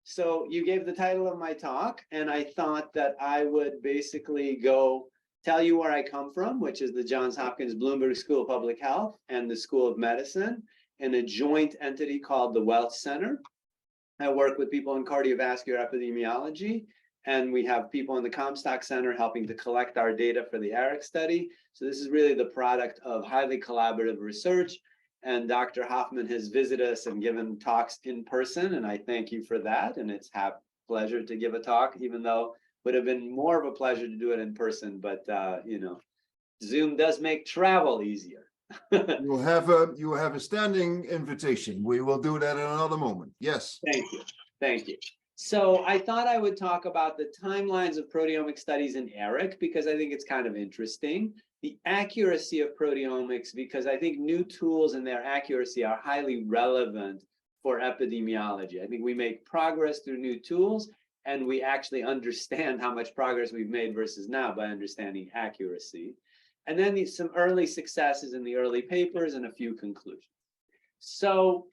So you gave the title of my talk, and I thought that I would basically go tell you where I come from, which is the Johns Hopkins Bloomberg School of Public Health and the School of Medicine in a joint entity called the Welch Center. I work with people in cardiovascular epidemiology, and we have people in the Comstock Center helping to collect our data for the ARIC study. So this is really the product of highly collaborative research. And Dr. Hoffman has visited us and given talks in person, and I thank you for that. And it's a pleasure to give a talk, even though it would have been more of a pleasure to do it in person. But you know, Zoom does make travel easier. You will have a standing invitation. We will do that in another moment. Yes. Thank you. Thank you. So I thought I would talk about the timelines of proteomic studies in ARIC because I think it's kind of interesting. The accuracy of proteomics, because I think new tools and their accuracy are highly relevant for epidemiology. I think we make progress through new tools, and we actually understand how much progress we've made versus now by understanding accuracy. And then some early successes in the early papers and a few conclusions. So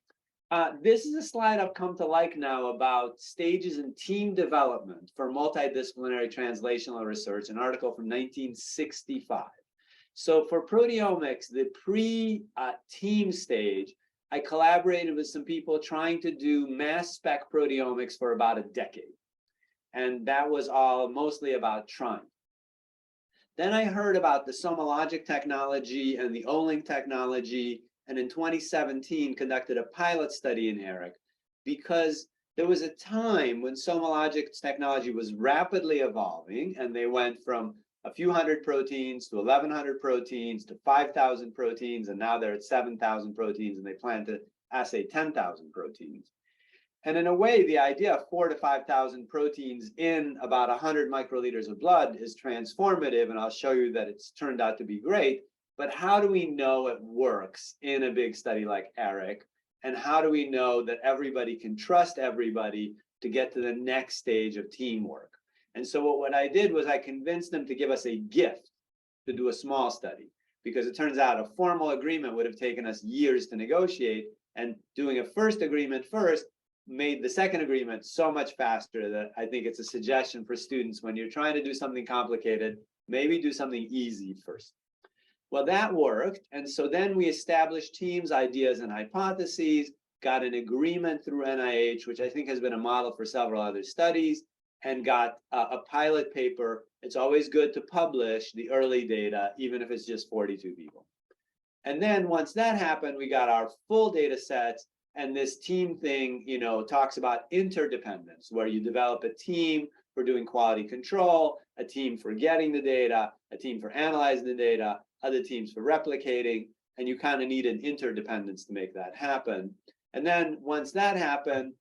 this is a slide I've come to like now about stages in team development for multidisciplinary translational research, an article from 1965. So for proteomics, the pre-team stage, I collaborated with some people trying to do mass spec proteomics for about a decade. And that was all mostly about trying. Then I heard about the SomaLogic technology and the Olink technology, and in 2017 conducted a pilot study in ARIC because there was a time when SomaLogic's technology was rapidly evolving, and they went from a few hundred proteins to 1,100 proteins to 5,000 proteins, and now they're at 7,000 proteins, and they plan to assay 10,000 proteins. And in a way, the idea of 4,000 to 5,000 proteins in about 100 microliters of blood is transformative, and I'll show you that it's turned out to be great. But how do we know it works in a big study like ARIC? And how do we know that everybody can trust everybody to get to the next stage of teamwork? And so what I did was I convinced them to give us a gift to do a small study, because it turns out a formal agreement would have taken us years to negotiate, and doing a first agreement first made the second agreement so much faster that I think it's a suggestion for students when you're trying to do something complicated, maybe do something easy first. Well, that worked. And so then we established teams, ideas, and hypotheses, got an agreement through NIH, which I think has been a model for several other studies, and got a pilot paper. It's always good to publish the early data, even if it's just 42 people. And then once that happened, we got our full data sets. And this team thing, you know, talks about interdependence, where you develop a team for doing quality control, a team for getting the data, a team for analyzing the data, other teams for replicating, and you kind of need an interdependence to make that happen. And then once that happened,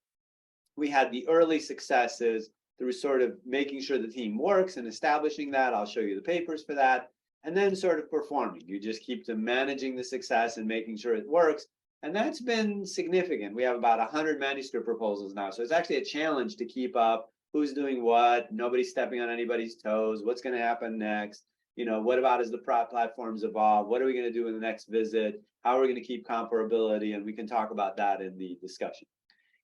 we had the early successes through sort of making sure the team works and establishing that. I'll show you the papers for that. And then sort of performing. You just keep managing the success and making sure it works. And that's been significant. We have about 100 manuscript proposals now. So it's actually a challenge to keep up who's doing what, nobody's stepping on anybody's toes, what's going to happen next, you know, what about as the platforms evolve, what are we going to do in the next visit, how are we going to keep comparability, and we can talk about that in the discussion.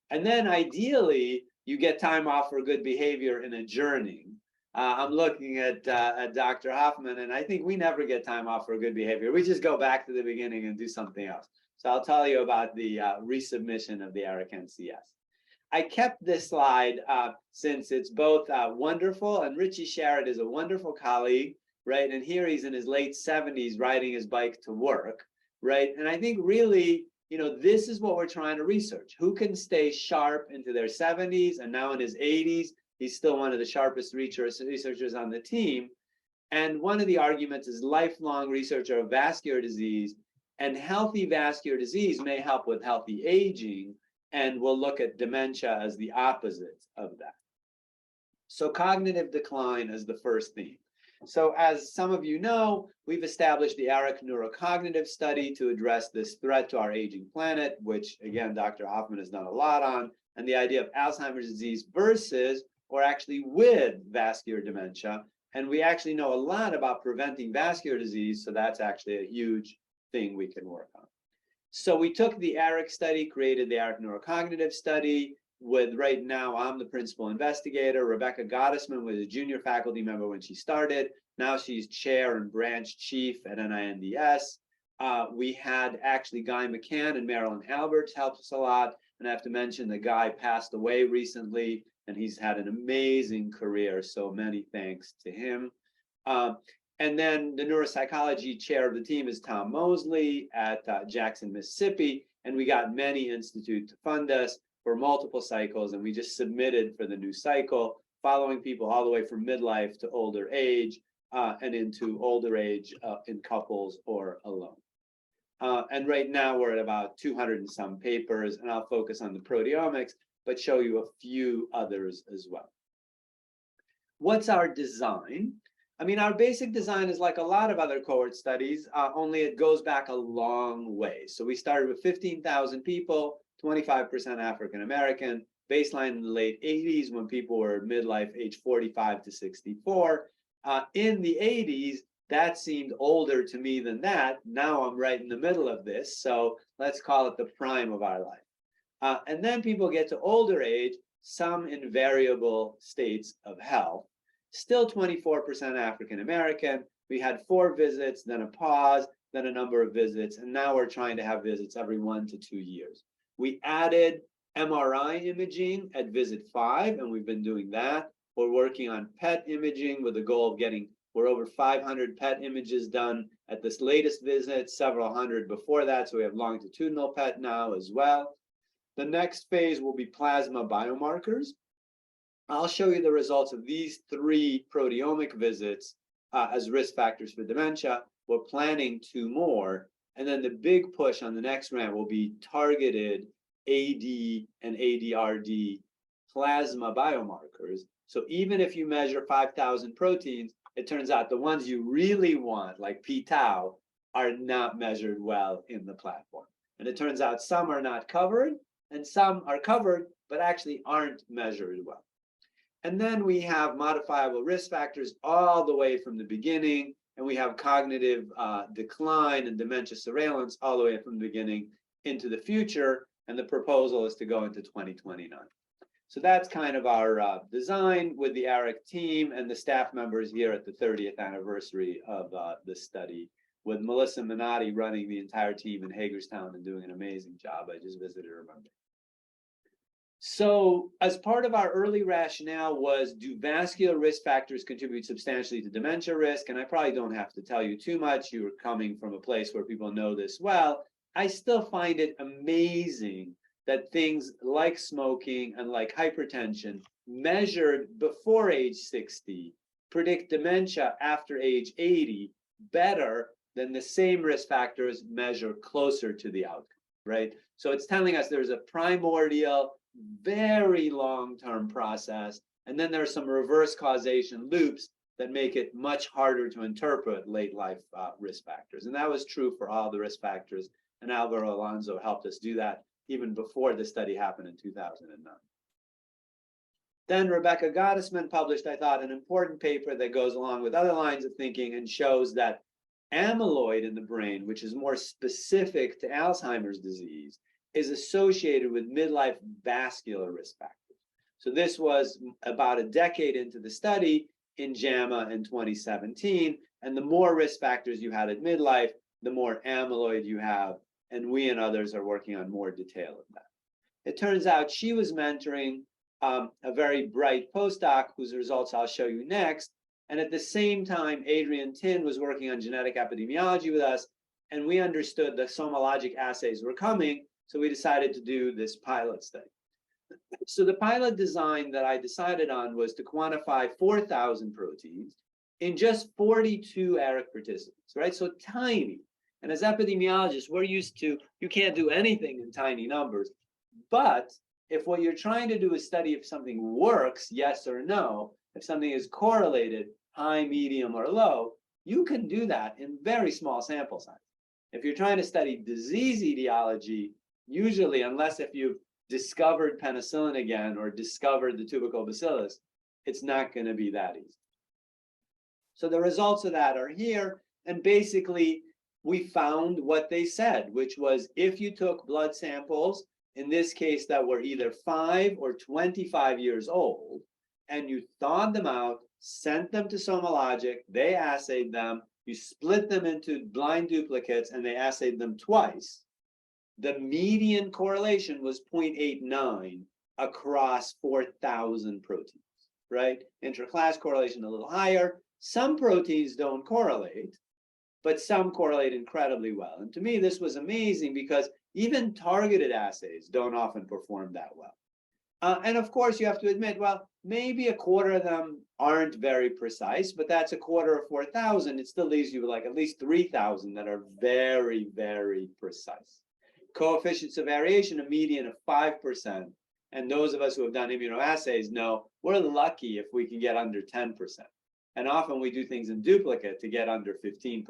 And then ideally, you get time off for good behavior in adjourning. I'm looking at Dr. Hoffman, and I think we never get time off for good behavior. We just go back to the beginning and do something else. So I'll tell you about the resubmission of the ARIC NCS. I kept this slide since it's both wonderful, and Richie Sharrett is a wonderful colleague, right? And here he's in his late 70s riding his bike to work, right? And I think really, you know, this is what we're trying to research. Who can stay sharp into their 70s, and now in his 80s, he's still one of the sharpest researchers on the team. And one of the arguments is lifelong researcher of vascular disease, and healthy vascular disease may help with healthy aging, and we'll look at dementia as the opposite of that. So cognitive decline is the first theme. So as some of you know, we've established the ARIC neurocognitive study to address this threat to our aging planet, which again, Dr. Hoffman has done a lot on, and the idea of Alzheimer's disease versus, or actually with, vascular dementia. And we actually know a lot about preventing vascular disease, so that's actually a huge thing we can work on. So we took the ARIC study, created the ARIC neurocognitive study. with right now, I'm the principal investigator. Rebecca Gottesman was a junior faculty member when she started. Now she's chair and branch chief at NINDS. We had actually Guy McCann and Marilyn Alberts helped us a lot. And I have to mention the Guy passed away recently, and he's had an amazing career. So many thanks to him. And then the neuropsychology chair of the team is Tom Mosley at Jackson, Mississippi. And we got many institutes to fund us for multiple cycles. And we just submitted for the new cycle, following people all the way from midlife to older age and into older age in couples or alone. And right now we're at about 200 and some papers, and I'll focus on the proteomics, but show you a few others as well. What's our design? I mean, our basic design is like a lot of other cohort studies, only it goes back a long way. So we started with 15,000 people, 25% African-American, baseline in the late 80s when people were midlife age 45 to 64. In the 80s, that seemed older to me than that. Now I'm right in the middle of this. So let's call it the prime of our life. And then people get to older age, some in variable states of health. Still 24% African-American. We had 4 visits, then a pause, then a number of visits, and now we're trying to have visits every 1 to 2 years. We added MRI imaging at visit 5, and we've been doing that. We're working on PET imaging with the goal of getting, we're over 500 PET images done at this latest visit, several hundred before that, so we have longitudinal PET now as well. The next phase will be plasma biomarkers. I'll show you the results of these 3 proteomic visits as risk factors for dementia. We're planning 2 more. And then the big push on the next round will be targeted AD and ADRD plasma biomarkers. So even if you measure 5,000 proteins, it turns out the ones you really want, like p-tau, are not measured well in the platform. And it turns out some are not covered, and some are covered, but actually aren't measured well. And then we have modifiable risk factors all the way from the beginning, and we have cognitive decline and dementia surveillance all the way from the beginning into the future, and the proposal is to go into 2029. So that's kind of our design with the ARIC team and the staff members here at the 30th anniversary of the study, with Melissa Minotti running the entire team in Hagerstown and doing an amazing job. I just visited her Monday. So as part of our early rationale was, do vascular risk factors contribute substantially to dementia risk? And I probably don't have to tell you too much. You are coming from a place where people know this well. I still find it amazing that things like smoking and like hypertension measured before age 60 predict dementia after age 80 better than the same risk factors measure closer to the outcome, right? So it's telling us there's a primordial, very long-term process, and then there are some reverse causation loops that make it much harder to interpret late life risk factors. And that was true for all the risk factors, and Alvaro Alonso helped us do that even before the study happened in 2009. Then Rebecca Gottesman published, I thought, an important paper that goes along with other lines of thinking and shows that amyloid in the brain, which is more specific to Alzheimer's disease, is associated with midlife vascular risk factors. So this was about a decade into the study in JAMA in 2017. And the more risk factors you had at midlife, the more amyloid you have. And we and others are working on more detail of that. It turns out she was mentoring a very bright postdoc whose results I'll show you next. And at the same time, Adrian Tin was working on genetic epidemiology with us. And we understood the somologic assays were coming. So we decided to do this pilot study. So the pilot design that I decided on was to quantify 4,000 proteins in just 42 ARIC participants, right? So tiny. And as epidemiologists, we're used to, you can't do anything in tiny numbers. But if what you're trying to do is study if something works, yes or no, if something is correlated, high, medium, or low, you can do that in very small sample size. If you're trying to study disease etiology, usually, unless if you've discovered penicillin again or discovered the tubercle bacillus, it's not going to be that easy. So the results of that are here. And basically, we found what they said, which was if you took blood samples in this case, that were either 5 or 25 years old, and you thawed them out, sent them to SomaLogic, they assayed them, you split them into blind duplicates, and they assayed them twice, the median correlation was 0.89 across 4,000 proteins, right? Intra-class correlation a little higher. Some proteins don't correlate, but some correlate incredibly well. And to me, this was amazing because even targeted assays don't often perform that well. And of course, you have to admit, well, maybe a quarter of them aren't very precise, but that's a quarter of 4,000. It still leaves you with like at least 3,000 that are very, very precise. Coefficients of variation, a median of 5%. And those of us who have done immunoassays know we're lucky if we can get under 10%. And often we do things in duplicate to get under 15%.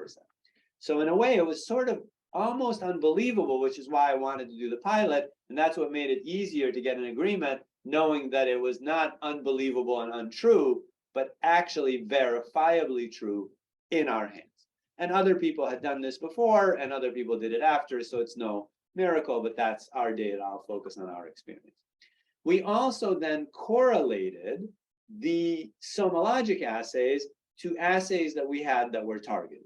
So in a way, it was sort of almost unbelievable, which is why I wanted to do the pilot. And that's what made it easier to get an agreement, knowing that it was not unbelievable and untrue, but actually verifiably true in our hands. And other people had done this before, and other people did it after, so it's no miracle, but that's our data. I'll focus on our experience. We also then correlated the SomaLogic assays to assays that we had that were targeted.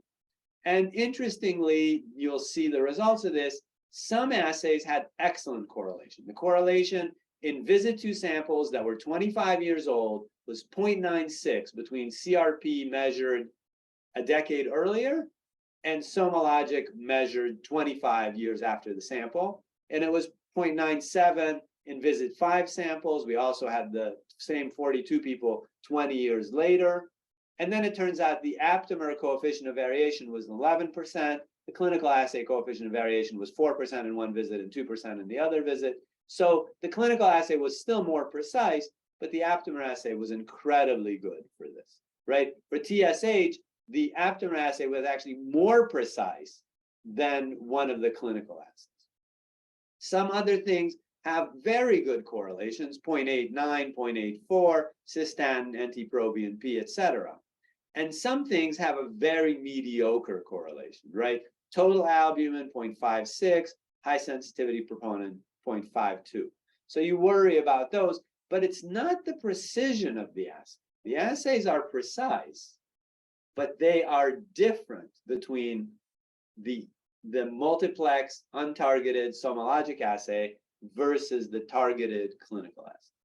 And interestingly, you'll see the results of this. Some assays had excellent correlation. The correlation in visit-to samples that were 25 years old was 0.96 between CRP measured a decade earlier and SomaLogic measured 25 years after the sample. And it was 0.97 in visit 5 samples. We also had the same 42 people 20 years later. And then it turns out the aptamer coefficient of variation was 11%. The clinical assay coefficient of variation was 4% in one visit and 2% in the other visit. So the clinical assay was still more precise, but the aptamer assay was incredibly good for this, right? For TSH, the aptamer assay was actually more precise than one of the clinical assays. Some other things have very good correlations, 0.89, 0.84, cystatin, NT-proBNP, etc. And some things have a very mediocre correlation, right? Total albumin, 0.56, high sensitivity troponin, 0.52. So you worry about those, but it's not the precision of the assay. The assays are precise, but they are different between the multiplex untargeted SomaLogic assay versus the targeted clinical assay.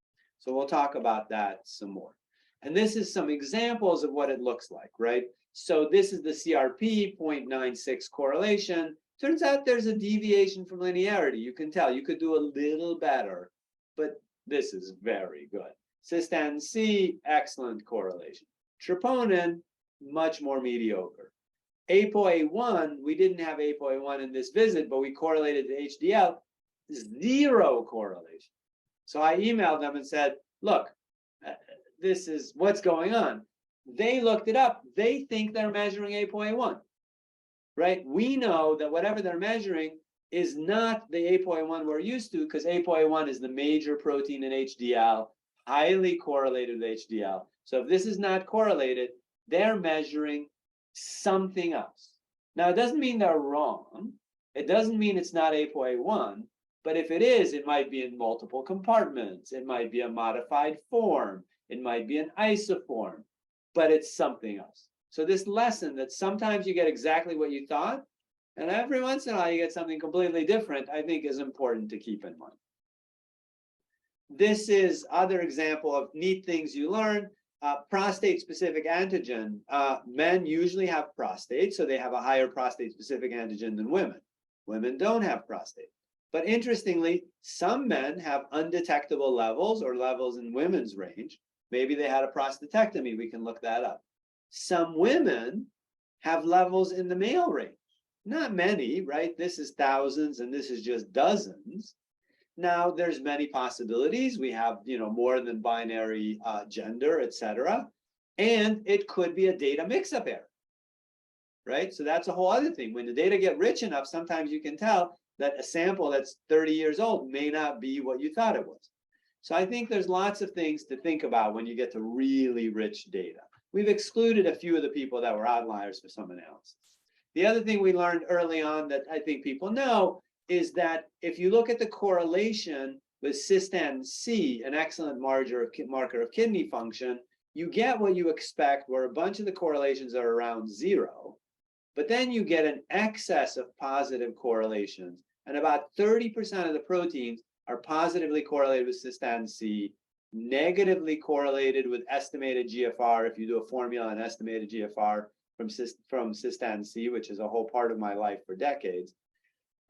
So we'll talk about that some more. And this is some examples of what it looks like, right? So this is the CRP 0.96 correlation. Turns out there's a deviation from linearity. You can tell you could do a little better, but this is very good. Cystatin C, excellent correlation. Troponin, much more mediocre. ApoA1, we didn't have ApoA1 in this visit, but we correlated to HDL, zero correlation. So I emailed them and said, look, this is what's going on. They looked it up. They think they're measuring ApoA1, right? We know that whatever they're measuring is not the ApoA1 we're used to, because ApoA1 is the major protein in HDL, highly correlated with HDL. So if this is not correlated, they're measuring something else. Now, it doesn't mean they're wrong. It doesn't mean it's not ApoA1, but if it is, it might be in multiple compartments. It might be a modified form. It might be an isoform, but it's something else. So this lesson that sometimes you get exactly what you thought, and every once in a while you get something completely different, I think is important to keep in mind. This is other example of neat things you learn. Prostate-specific antigen. Men usually have prostate, so they have a higher prostate-specific antigen than women. Women don't have prostate. But interestingly, some men have undetectable levels or levels in women's range. Maybe they had a prostatectomy. We can look that up. Some women have levels in the male range. Not many, right? This is thousands and this is just dozens. Now, there's many possibilities. We have, more than binary gender, etc. And it could be a data mix-up error, right? So that's a whole other thing. When the data get rich enough, sometimes you can tell that a sample that's 30 years old may not be what you thought it was. So I think there's lots of things to think about when you get to really rich data. We've excluded a few of the people that were outliers for some analysis. The other thing we learned early on that I think people know is that if you look at the correlation with cystatin C, an excellent marker of kidney function, you get what you expect, where a bunch of the correlations are around 0, but then you get an excess of positive correlations, and about 30% of the proteins are positively correlated with cystatin C, negatively correlated with estimated GFR, if you do a formula on estimated GFR from cystatin C, which is a whole part of my life for decades.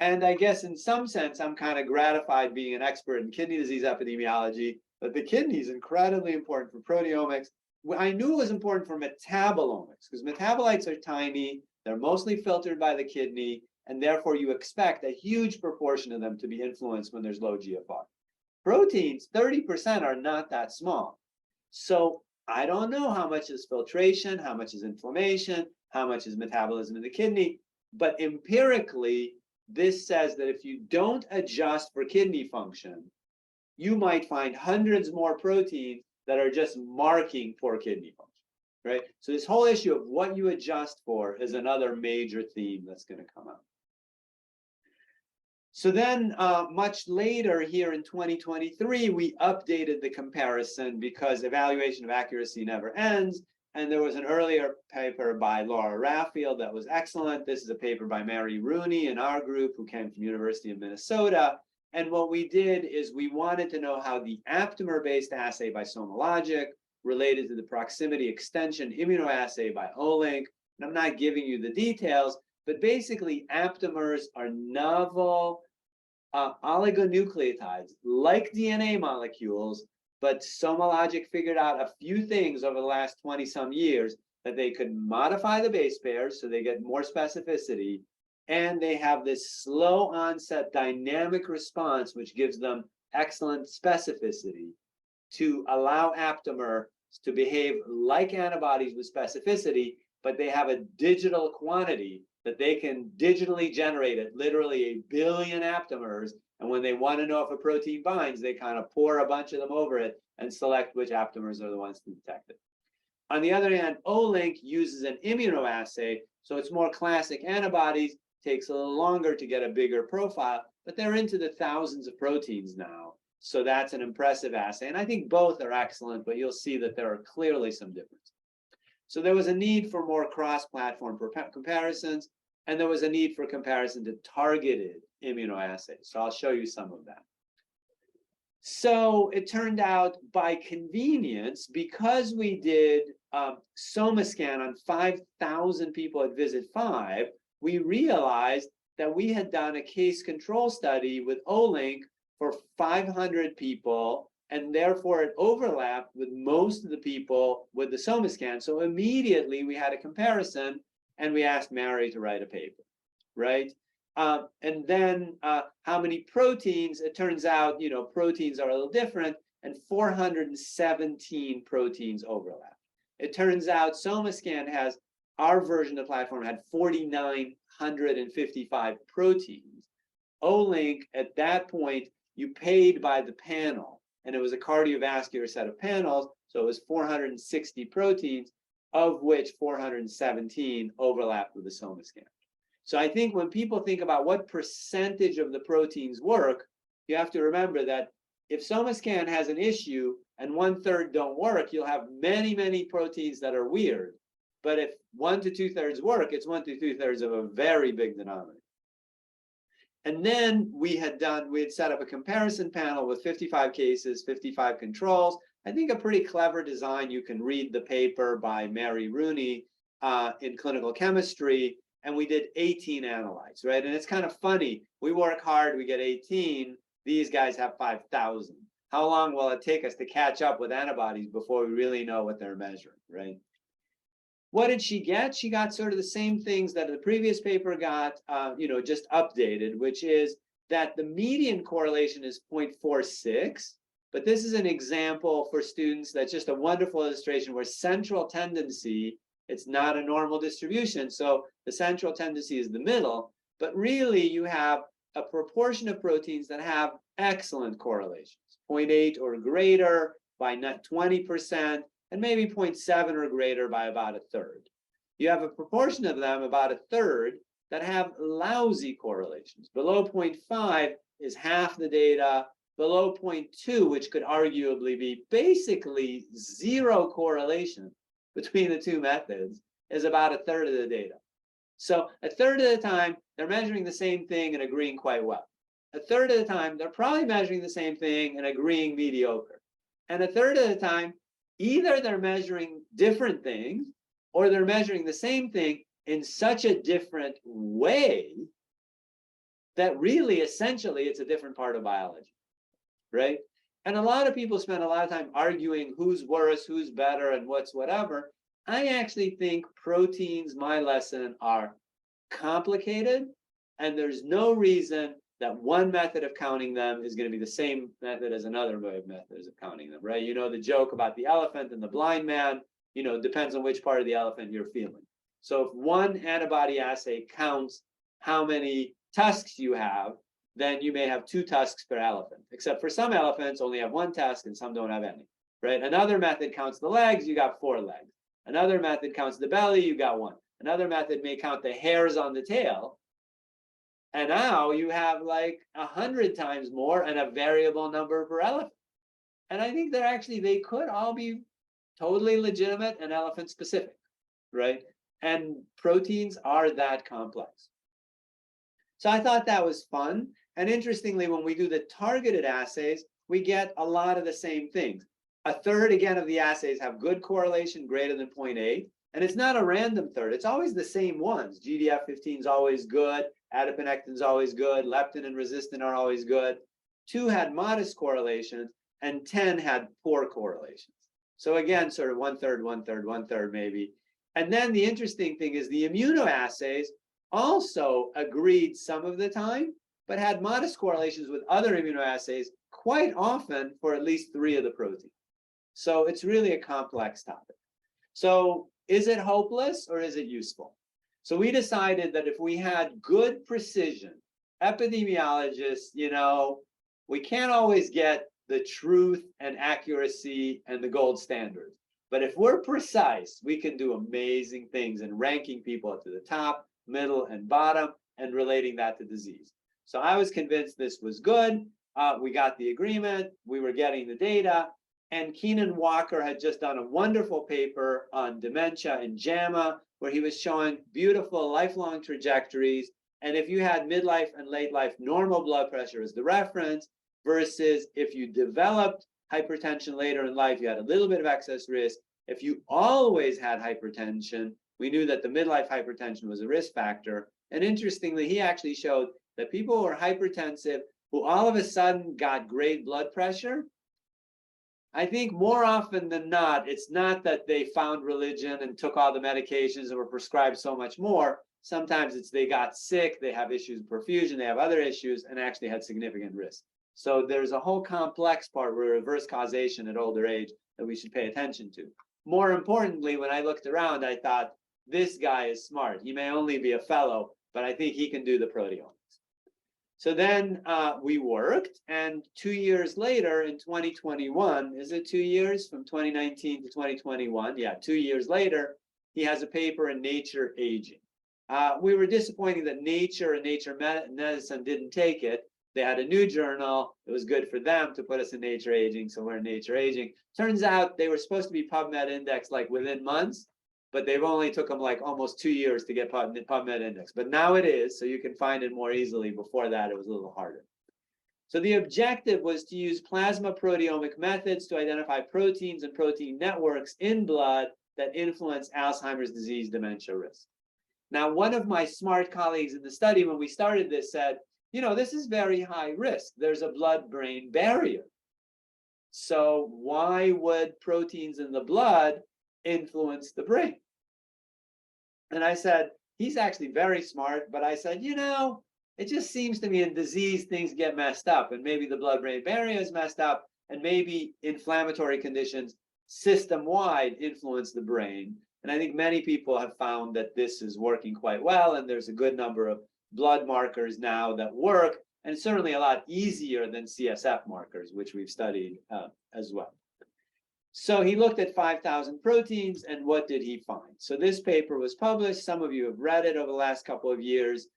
And I guess in some sense, I'm kind of gratified being an expert in kidney disease epidemiology, but the kidney is incredibly important for proteomics. I knew it was important for metabolomics, because metabolites are tiny, they're mostly filtered by the kidney, and therefore you expect a huge proportion of them to be influenced when there's low GFR. Proteins, 30% are not that small. So I don't know how much is filtration, how much is inflammation, how much is metabolism in the kidney, but empirically, this says that if you don't adjust for kidney function, you might find hundreds more proteins that are just marking poor kidney function, right? So this whole issue of what you adjust for is another major theme that's going to come up. So then much later here in 2023, we updated the comparison because evaluation of accuracy never ends. And there was an earlier paper by Laura Raffield that was excellent. This is a paper by Mary Rooney in our group, who came from University of Minnesota. And what we did is we wanted to know how the aptamer-based assay by SomaLogic related to the proximity extension immunoassay by Olink. And I'm not giving you the details, but basically aptamers are novel oligonucleotides, like DNA molecules, but SomaLogic figured out a few things over the last 20-some years, that they could modify the base pairs so they get more specificity, and they have this slow onset dynamic response, which gives them excellent specificity to allow aptamer to behave like antibodies with specificity, but they have a digital quantity that they can digitally generate at literally 1 billion aptamers. And when they want to know if a protein binds, they kind of pour a bunch of them over it and select which aptamers are the ones to detect it. On the other hand, Olink uses an immunoassay, so it's more classic antibodies, takes a little longer to get a bigger profile, but they're into the thousands of proteins now. So that's an impressive assay. And I think both are excellent, but you'll see that there are clearly some differences. So there was a need for more cross-platform comparisons, and there was a need for comparison to targeted immunoassays. So I'll show you some of that. So it turned out, by convenience, because we did SomaScan on 5,000 people at visit 5, we realized that we had done a case control study with Olink for 500 people, and therefore it overlapped with most of the people with the SomaScan. So immediately we had a comparison, and we asked Mary to write a paper, right? And then how many proteins? It turns out, proteins are a little different, and 417 proteins overlap. It turns out SomaScan has, our version of the platform had 4,955 proteins. Olink, at that point, you paid by the panel, and it was a cardiovascular set of panels, so it was 460 proteins, of which 417 overlapped with the SomaScan. So I think when people think about what percentage of the proteins work, you have to remember that if SomaScan has an issue and 1/3 don't work, you'll have many, many proteins that are weird. But if 1 to 2/3 work, it's 1 to 2/3 of a very big denominator. And then we had set up a comparison panel with 55 cases, 55 controls. I think a pretty clever design. You can read the paper by Mary Rooney in Clinical Chemistry, and we did 18 analytes, right? And it's kind of funny. We work hard, we get 18. These guys have 5,000. How long will it take us to catch up with antibodies before we really know what they're measuring, right? What did she get? She got sort of the same things that the previous paper got, just updated, which is that the median correlation is 0.46. But this is an example for students that's just a wonderful illustration where central tendency, it's not a normal distribution. So the central tendency is the middle, but really you have a proportion of proteins that have excellent correlations, 0.8 or greater by 20%, and maybe 0.7 or greater by about 1/3. You have a proportion of them, about 1/3, that have lousy correlations. Below 0.5 is half the data. Below 0.2, which could arguably be basically zero correlation between the two methods, is about a third of the data. So a third of the time, they're measuring the same thing and agreeing quite well. A third of the time, they're probably measuring the same thing and agreeing mediocre. And a third of the time, either they're measuring different things or they're measuring the same thing in such a different way that really, essentially, it's a different part of biology, right? And a lot of people spend a lot of time arguing who's worse, who's better, and what's whatever. I actually think proteins, my lesson, are complicated, and there's no reason that one method of counting them is going to be the same method as another way of methods of counting them, right? You know, the joke about the elephant and the blind man, you know, depends on which part of the elephant you're feeling. So if one antibody assay counts how many tusks you have, then you may have 2 tusks per elephant, except for some elephants only have 1 tusk and some don't have any, right? Another method counts the legs, you got 4 legs. Another method counts the belly, you got 1. Another method may count the hairs on the tail, and now you have like 100 times more and a variable number per elephant. And I think they're actually, they could all be totally legitimate and elephant specific, right? And proteins are that complex. So I thought that was fun. And interestingly, when we do the targeted assays, we get a lot of the same things. A third, again, of the assays have good correlation, greater than 0.8. And it's not a random third. It's always the same ones. GDF15 is always good. Adiponectin is always good. Leptin and resistin are always good. 2 had modest correlations, and 10 had poor correlations. So again, sort of 1/3, 1/3, 1/3 maybe. And then the interesting thing is the immunoassays also agreed some of the time, but had modest correlations with other immunoassays quite often for at least 3 of the proteins. So it's really a complex topic. So is it hopeless or is it useful? So we decided that if we had good precision, epidemiologists, you know, we can't always get the truth and accuracy and the gold standard. But if we're precise, we can do amazing things in ranking people to the top, middle, and bottom, and relating that to disease. So I was convinced this was good. We got the agreement. We were getting the data. And Keenan Walker had just done a wonderful paper on dementia in JAMA, where he was showing beautiful lifelong trajectories. And if you had midlife and late life normal blood pressure as the reference, versus if you developed hypertension later in life, you had a little bit of excess risk. If you always had hypertension, we knew that the midlife hypertension was a risk factor. And interestingly, he actually showed that people who are hypertensive, who all of a sudden got great blood pressure, I think more often than not, it's not that they found religion and took all the medications and were prescribed so much more. Sometimes it's they got sick, they have issues with perfusion, they have other issues, and actually had significant risk. So there's a whole complex part where reverse causation at older age that we should pay attention to. More importantly, when I looked around, I thought, this guy is smart. He may only be a fellow, but I think he can do the proteomics. So then we worked, and 2 years later in 2021, is it 2 years from 2019 to 2021? Yeah, 2 years later, he has a paper in Nature Aging. We were disappointed that Nature and Nature Medicine didn't take it. They had a new journal. It was good for them to put us in Nature Aging, so we're in Nature Aging. Turns out they were supposed to be PubMed indexed like within months, but they've only took them like almost 2 years to get PubMed index. But now it is, so you can find it more easily. Before that, it was a little harder. So the objective was to use plasma proteomic methods to identify proteins and protein networks in blood that influence Alzheimer's disease dementia risk. Now, one of my smart colleagues in the study, when we started this, said, you know, this is very high risk. There's a blood-brain barrier. So why would proteins in the blood influence the brain? And I said, he's actually very smart, but I said, you know, it just seems to me in disease, things get messed up, and maybe the blood-brain barrier is messed up, and maybe inflammatory conditions system-wide influence the brain. And I think many people have found that this is working quite well, and there's a good number of blood markers now that work, and certainly a lot easier than CSF markers, which we've studied as well. So he looked at 5,000 proteins, and what did he find? So this paper was published. Some of you have read it over the last couple of years.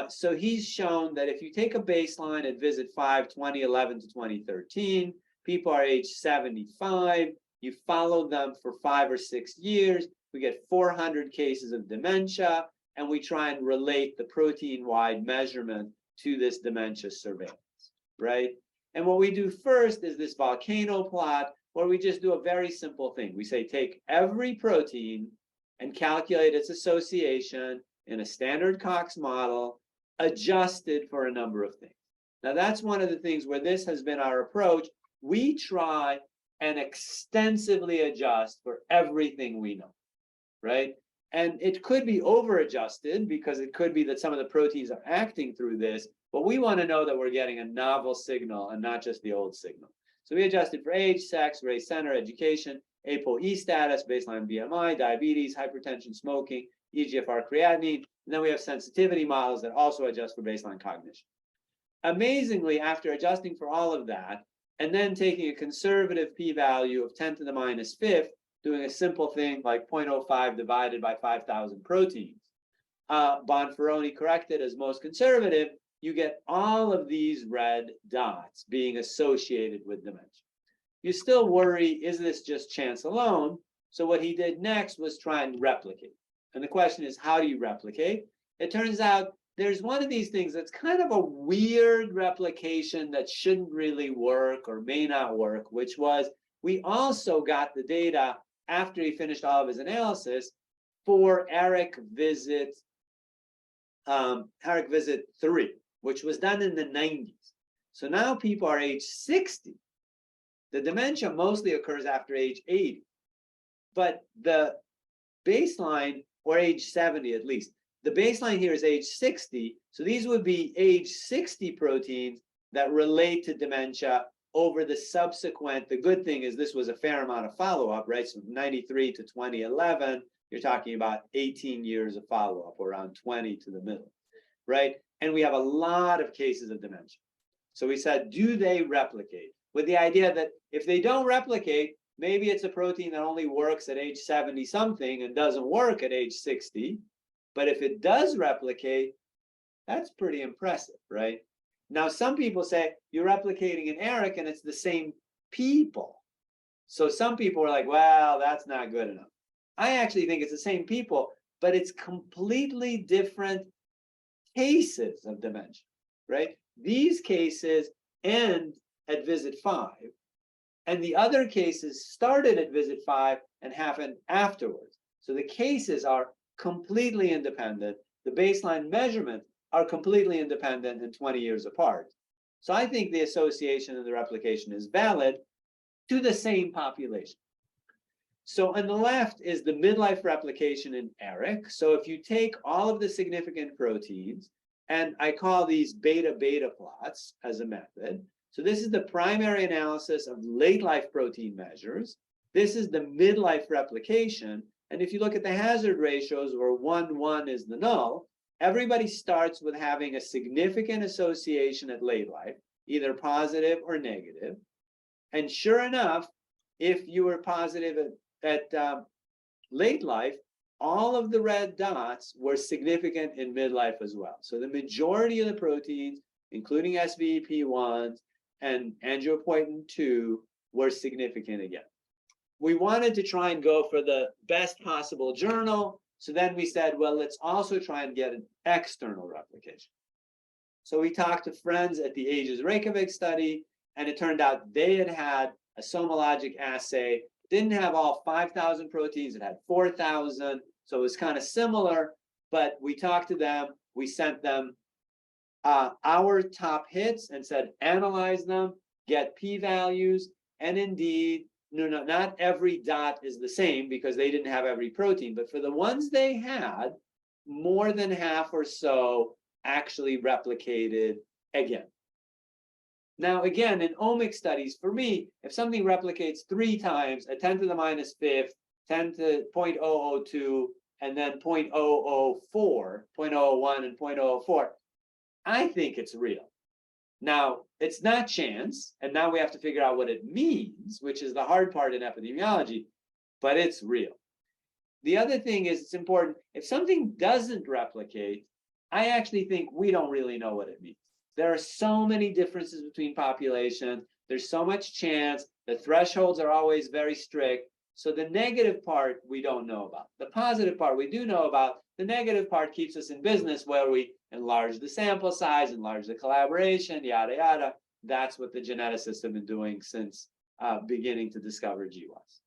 So he's shown that if you take a baseline at visit 5, 2011 to 2013, people are age 75, you follow them for 5 or 6 years, we get 400 cases of dementia, and we try and relate the protein-wide measurement to this dementia surveillance, right? And what we do first is this volcano plot, where we just do a very simple thing. We say, take every protein and calculate its association in a standard Cox model, adjusted for a number of things. Now, that's one of the things where this has been our approach. We try and extensively adjust for everything we know, right? And it could be over-adjusted because it could be that some of the proteins are acting through this, but we want to know that we're getting a novel signal and not just the old signal. So we adjusted for age, sex, race, center, education, ApoE status, baseline BMI, diabetes, hypertension, smoking, EGFR, creatinine, and then we have sensitivity models that also adjust for baseline cognition. Amazingly, after adjusting for all of that, and then taking a conservative p-value of 10 to the minus fifth, doing a simple thing like 0.05 divided by 5,000 proteins, Bonferroni corrected as most conservative, you get all of these red dots being associated with dementia. You still worry, is this just chance alone? So what he did next was try and replicate. And the question is, how do you replicate? It turns out there's one of these things that's kind of a weird replication that shouldn't really work or may not work, which was we also got the data after he finished all of his analysis for ERIC visit 3, which was done in the 90s. So now people are age 60. The dementia mostly occurs after age 80, but the baseline, or age 70 at least, the baseline here is age 60. So these would be age 60 proteins that relate to dementia over the subsequent. The good thing is this was a fair amount of follow-up, right? So 93 to 2011, you're talking about 18 years of follow-up, or around 20 to the middle, right? And we have a lot of cases of dementia. So we said, do they replicate? With the idea that if they don't replicate, maybe it's a protein that only works at age 70 something and doesn't work at age 60. But if it does replicate, that's pretty impressive, right? Now, some people say you're replicating in ERIC and it's the same people. So some people are like, well, that's not good enough. I actually think it's the same people, but it's completely different cases of dementia, right? These cases end at visit 5, and the other cases started at visit 5 and happened afterwards. So the cases are completely independent. The baseline measurements are completely independent and 20 years apart. So I think the association and the replication is valid to the same population. So on the left is the midlife replication in ERIC. So if you take all of the significant proteins, and I call these beta-beta plots as a method. So this is the primary analysis of late life protein measures. This is the midlife replication. And if you look at the hazard ratios where 1 is the null, everybody starts with having a significant association at late life, either positive or negative. And sure enough, if you were positive at late life, all of the red dots were significant in midlife as well. So the majority of the proteins, including SVEP1s and angiopoietin-2, were significant again. We wanted to try and go for the best possible journal. So then we said, well, let's also try and get an external replication. So we talked to friends at the Ages Reykjavik study, and it turned out they had had a SomaLogic assay, didn't have all 5,000 proteins, it had 4,000. So it was kind of similar, but we talked to them, we sent them our top hits and said, analyze them, get p-values, and indeed, no, not every dot is the same because they didn't have every protein, but for the ones they had, more than half or so actually replicated again. Now, again, in omic studies, for me, if something replicates 3 times at 10 to the minus fifth, 10 to 0.002, and then 0.004, 0.001 and 0.004, I think it's real. Now, it's not chance, and now we have to figure out what it means, which is the hard part in epidemiology, but it's real. The other thing is, it's important, if something doesn't replicate, I actually think we don't really know what it means. There are so many differences between populations, there's so much chance, the thresholds are always very strict. So the negative part we don't know about. The positive part we do know about. The negative part keeps us in business, where we enlarge the sample size, enlarge the collaboration, yada, yada. That's what the geneticists have been doing since beginning to discover GWAS.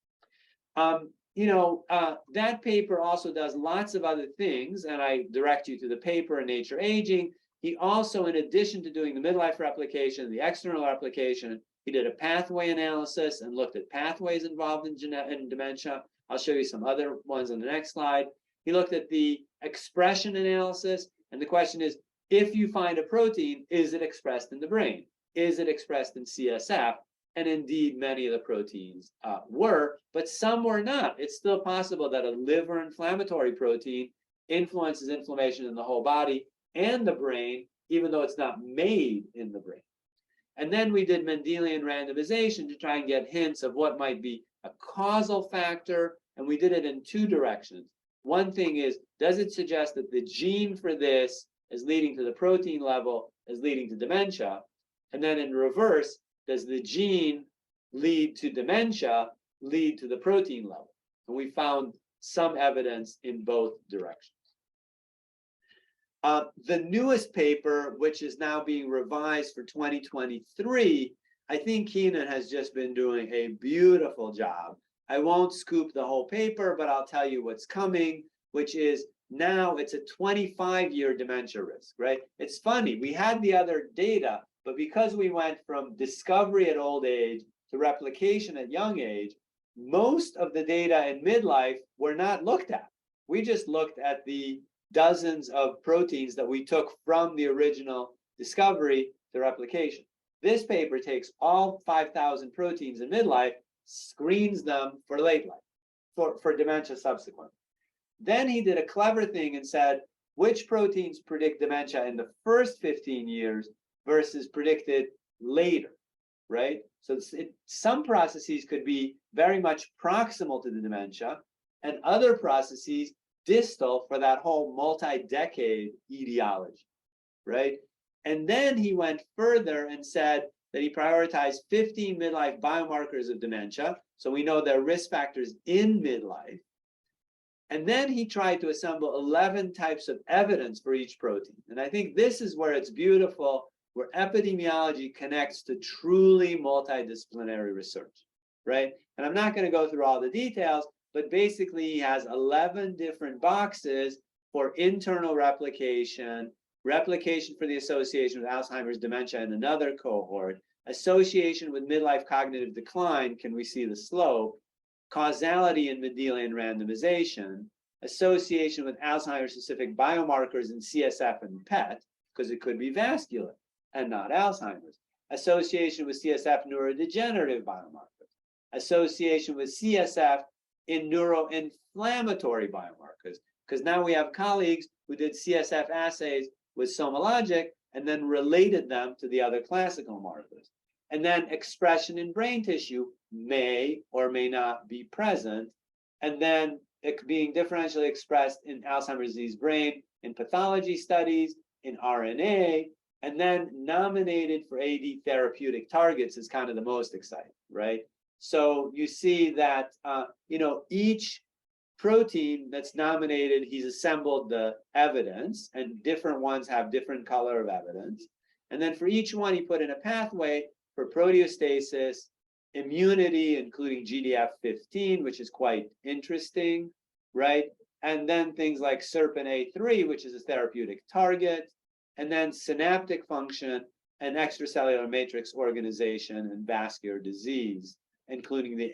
That paper also does lots of other things, and I direct you to the paper in Nature Aging. He also, in addition to doing the midlife replication, the external replication, he did a pathway analysis and looked at pathways involved in dementia. I'll show you some other ones on the next slide. He looked at the expression analysis, and the question is, if you find a protein, is it expressed in the brain? Is it expressed in CSF? And indeed, many of the proteins were, but some were not. It's still possible that a liver inflammatory protein influences inflammation in the whole body and the brain, even though it's not made in the brain. And then we did Mendelian randomization to try and get hints of what might be a causal factor, and we did it in two directions. One thing is, does it suggest that the gene for this is leading to the protein level, is leading to dementia? And then in reverse, does the gene lead to dementia, lead to the protein level? And we found some evidence in both directions. The newest paper, which is now being revised for 2023, I think Keenan has just been doing a beautiful job. I won't scoop the whole paper, but I'll tell you what's coming, which is now it's a 25-year dementia risk, right? It's funny, we had the other data, but because we went from discovery at old age to replication at young age, most of the data in midlife were not looked at. We just looked at the dozens of proteins that we took from the original discovery to replication. This paper takes all 5,000 proteins in midlife, screens them for late life, for dementia subsequent. Then he did a clever thing and said, which proteins predict dementia in the first 15 years versus predicted later, right? So some processes could be very much proximal to the dementia, and other processes distal for that whole multi-decade etiology, right? And then he went further and said that he prioritized 15 midlife biomarkers of dementia, so we know their risk factors in midlife. And then he tried to assemble 11 types of evidence for each protein. And I think this is where it's beautiful, where epidemiology connects to truly multidisciplinary research, right? And I'm not going to go through all the details, but basically he has 11 different boxes for internal replication, replication for the association with Alzheimer's dementia in another cohort, association with midlife cognitive decline, can we see the slope, causality in Mendelian randomization, association with Alzheimer's specific biomarkers in CSF and PET, because it could be vascular and not Alzheimer's, association with CSF neurodegenerative biomarkers, association with CSF in neuroinflammatory biomarkers, because now we have colleagues who did CSF assays with SomaLogic and then related them to the other classical markers. And then expression in brain tissue may or may not be present, and then it being differentially expressed in Alzheimer's disease brain, in pathology studies, in RNA, and then nominated for AD therapeutic targets is kind of the most exciting, right? So you see that, each protein that's nominated, he's assembled the evidence, and different ones have different color of evidence. And then for each one, he put in a pathway for proteostasis, immunity, including GDF15, which is quite interesting, right? And then things like SERPIN-A3, which is a therapeutic target, and then synaptic function and extracellular matrix organization and vascular disease, including the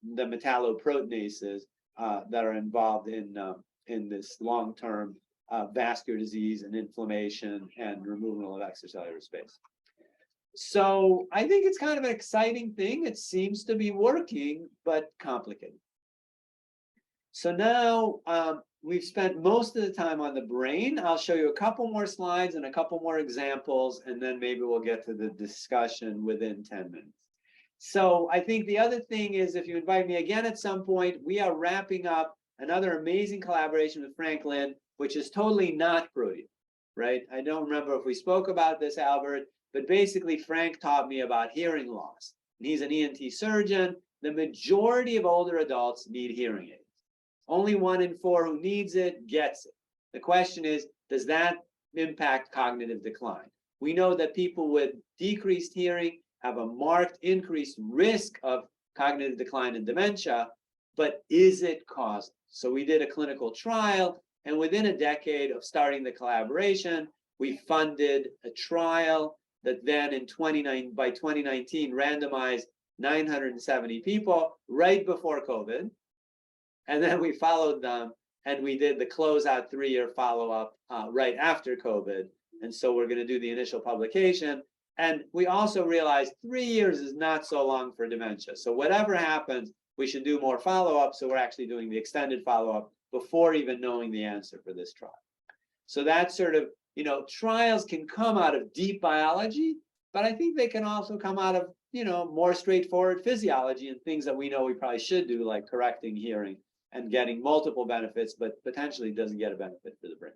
metalloproteinases that are involved in this long-term vascular disease and inflammation and removal of extracellular space. So I think it's kind of an exciting thing. It seems to be working, but complicated. So now we've spent most of the time on the brain. I'll show you a couple more slides and a couple more examples, and then maybe we'll get to the discussion within 10 minutes. So I think the other thing is, if you invite me again at some point, we are wrapping up another amazing collaboration with Frank Lin, which is totally not proteome, right? I don't remember if we spoke about this, Albert, but basically Frank taught me about hearing loss. And he's an ENT surgeon. The majority of older adults need hearing aids. Only 1 in 4 who needs it gets it. The question is, does that impact cognitive decline? We know that people with decreased hearing have a marked increased risk of cognitive decline and dementia, but is it causal? So we did a clinical trial, and within a decade of starting the collaboration, we funded a trial that then by 2019 randomized 970 people right before COVID. And then we followed them and we did the closeout 3-year follow-up right after COVID. And so we're going to do the initial publication. And we also realized 3 years is not so long for dementia. So whatever happens, we should do more follow-up. So we're actually doing the extended follow-up before even knowing the answer for this trial. So that's sort of, trials can come out of deep biology, but I think they can also come out of, more straightforward physiology and things that we know we probably should do, like correcting hearing and getting multiple benefits, but potentially doesn't get a benefit for the brain.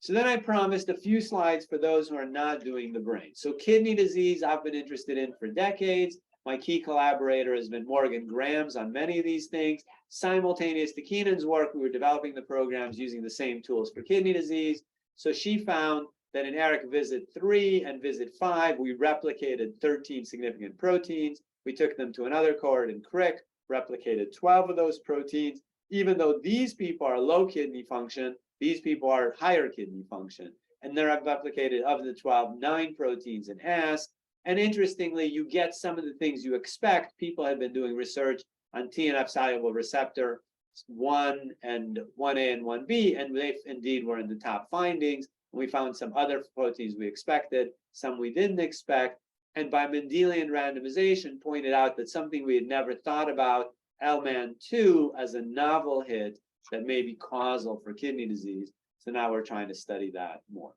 So then I promised a few slides for those who are not doing the brain. So kidney disease, I've been interested in for decades. My key collaborator has been Morgan Grams on many of these things. Simultaneous to Keenan's work, we were developing the programs using the same tools for kidney disease. So she found that in ERIC Visit 3 and Visit 5, we replicated 13 significant proteins. We took them to another cohort in CRIC, replicated 12 of those proteins. Even though these people are low kidney function, these people are higher kidney function. And they're replicated, of the 12, 9 proteins in ASC. And interestingly, you get some of the things you expect. People have been doing research on TNF soluble receptor 1 and 1A and 1B, and they indeed were in the top findings. We found some other proteins we expected, some we didn't expect. And by Mendelian randomization, pointed out that something we had never thought about, LMAN2, as a novel hit that may be causal for kidney disease. So now we're trying to study that more.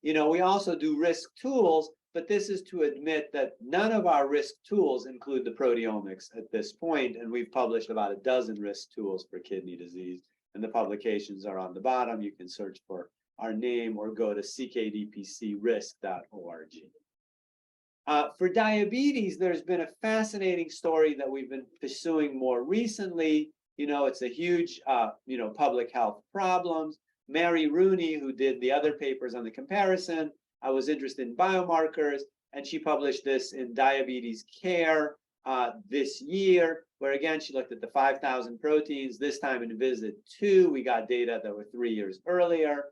We also do risk tools, but this is to admit that none of our risk tools include the proteomics at this point, and we've published about a dozen risk tools for kidney disease, and the publications are on the bottom. You can search for our name or go to ckdpcrisk.org. For diabetes, there's been a fascinating story that we've been pursuing more recently. It's a huge, public health problem. Mary Rooney, who did the other papers on the comparison, I was interested in biomarkers, and she published this in Diabetes Care this year, where again, she looked at the 5,000 proteins. This time in Visit 2, we got data that were 3 years earlier,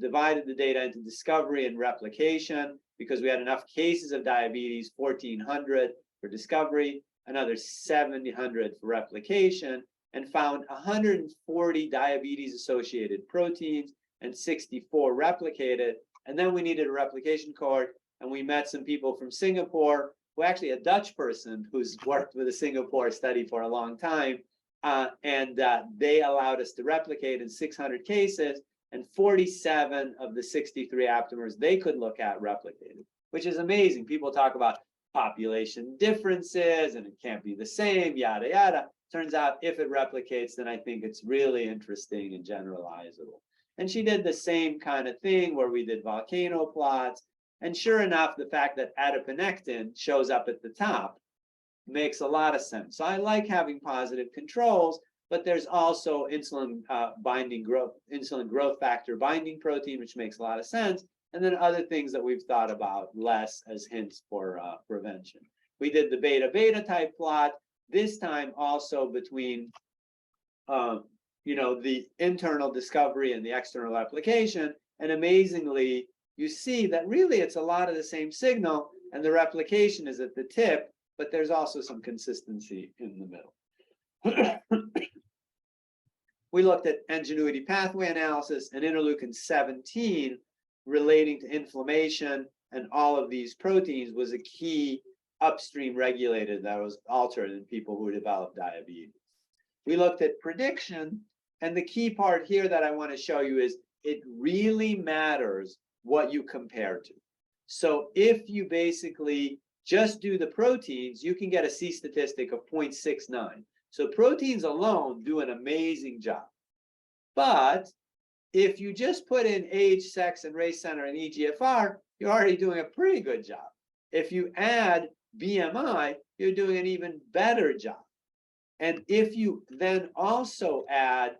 divided the data into discovery and replication, because we had enough cases of diabetes, 1,400 for discovery, another 700 for replication, and found 140 diabetes-associated proteins and 64 replicated. And then we needed a replication cohort, and we met some people from Singapore, who actually a Dutch person who's worked with a Singapore study for a long time, and they allowed us to replicate in 600 cases, and 47 of the 63 aptamers they could look at replicated, which is amazing. People talk about population differences, and it can't be the same, yada, yada. Turns out if it replicates, then I think it's really interesting and generalizable. And she did the same kind of thing where we did volcano plots. And sure enough, the fact that adiponectin shows up at the top makes a lot of sense. So I like having positive controls, but there's also insulin growth factor binding protein, which makes a lot of sense. And then other things that we've thought about less as hints for prevention. We did the beta-beta type plot, this time also between the internal discovery and the external application. And amazingly, you see that really it's a lot of the same signal, and the replication is at the tip, but there's also some consistency in the middle. We looked at ingenuity pathway analysis and interleukin-17 relating to inflammation, and all of these proteins was a key upstream regulator that was altered in people who developed diabetes. We looked at prediction, and the key part here that I want to show you is it really matters what you compare to. So if you basically just do the proteins, you can get a C statistic of 0.69. So proteins alone do an amazing job. But if you just put in age, sex, and race center and EGFR, you're already doing a pretty good job. If you add BMI, you're doing an even better job. And if you then also add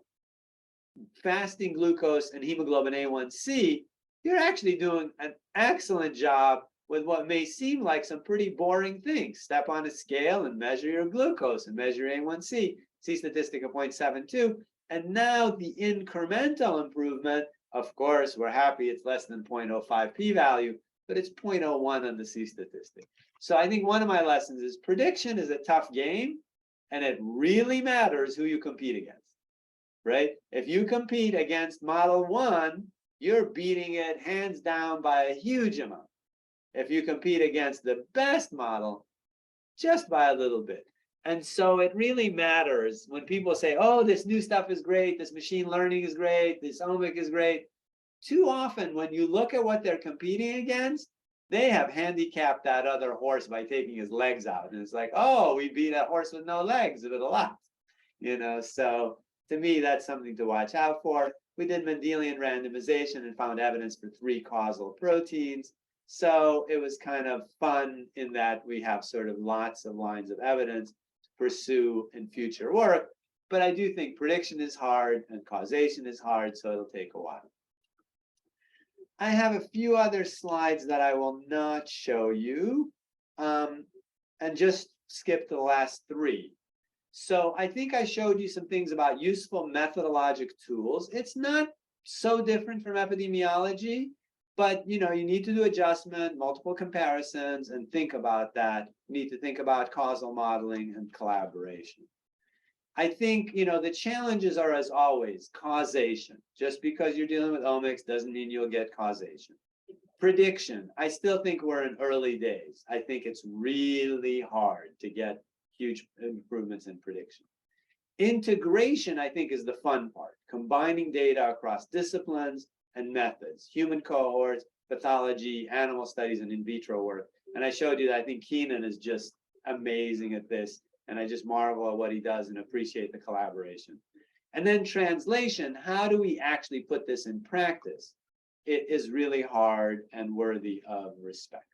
fasting glucose and hemoglobin A1C, you're actually doing an excellent job with what may seem like some pretty boring things. Step on a scale and measure your glucose and measure A1C, C statistic of 0.72. And now the incremental improvement, of course, we're happy it's less than 0.05 p-value, but it's 0.01 on the C statistic. So I think one of my lessons is prediction is a tough game, and it really matters who you compete against, right? If you compete against model 1, you're beating it hands down by a huge amount. If you compete against the best model, just by a little bit. And so it really matters when people say, oh, this new stuff is great, this machine learning is great, this omic is great. Too often, when you look at what they're competing against, they have handicapped that other horse by taking his legs out. And it's like, oh, we beat a horse with no legs with a lot. So to me, that's something to watch out for. We did Mendelian randomization and found evidence for 3 causal proteins. So it was kind of fun in that we have sort of lots of lines of evidence to pursue in future work. But I do think prediction is hard and causation is hard, so it'll take a while. I have a few other slides that I will not show you, and just skip to the last 3. So I think I showed you some things about useful methodologic tools. It's not so different from epidemiology, but you need to do adjustment, multiple comparisons, and think about that. You need to think about causal modeling and collaboration. I think the challenges are, as always, causation. Just because you're dealing with omics doesn't mean you'll get causation. Prediction, I still think we're in early days. I think it's really hard to get huge improvements in prediction. Integration, I think, is the fun part. Combining data across disciplines and methods, human cohorts, pathology, animal studies, and in vitro work. And I showed you that I think Keenan is just amazing at this. And I just marvel at what he does and appreciate the collaboration. And then translation, how do we actually put this in practice? It is really hard and worthy of respect.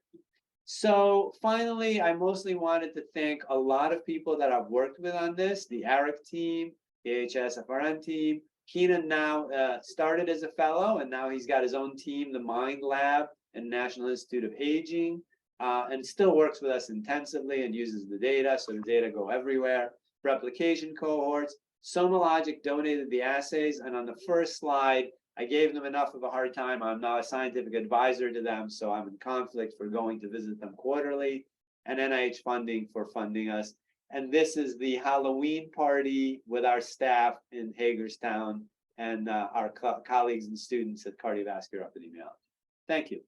So finally, I mostly wanted to thank a lot of people that I've worked with on this, the ARIC team, the HSFRM team. Keenan now started as a fellow, and now he's got his own team, the Mind Lab and National Institute of Aging. And still works with us intensively and uses the data, so the data go everywhere. Replication cohorts. SomaLogic donated the assays, and on the first slide, I gave them enough of a hard time. I'm now a scientific advisor to them, so I'm in conflict for going to visit them quarterly, and NIH funding for funding us. And this is the Halloween party with our staff in Hagerstown and our colleagues and students at Cardiovascular Epidemiology. Thank you.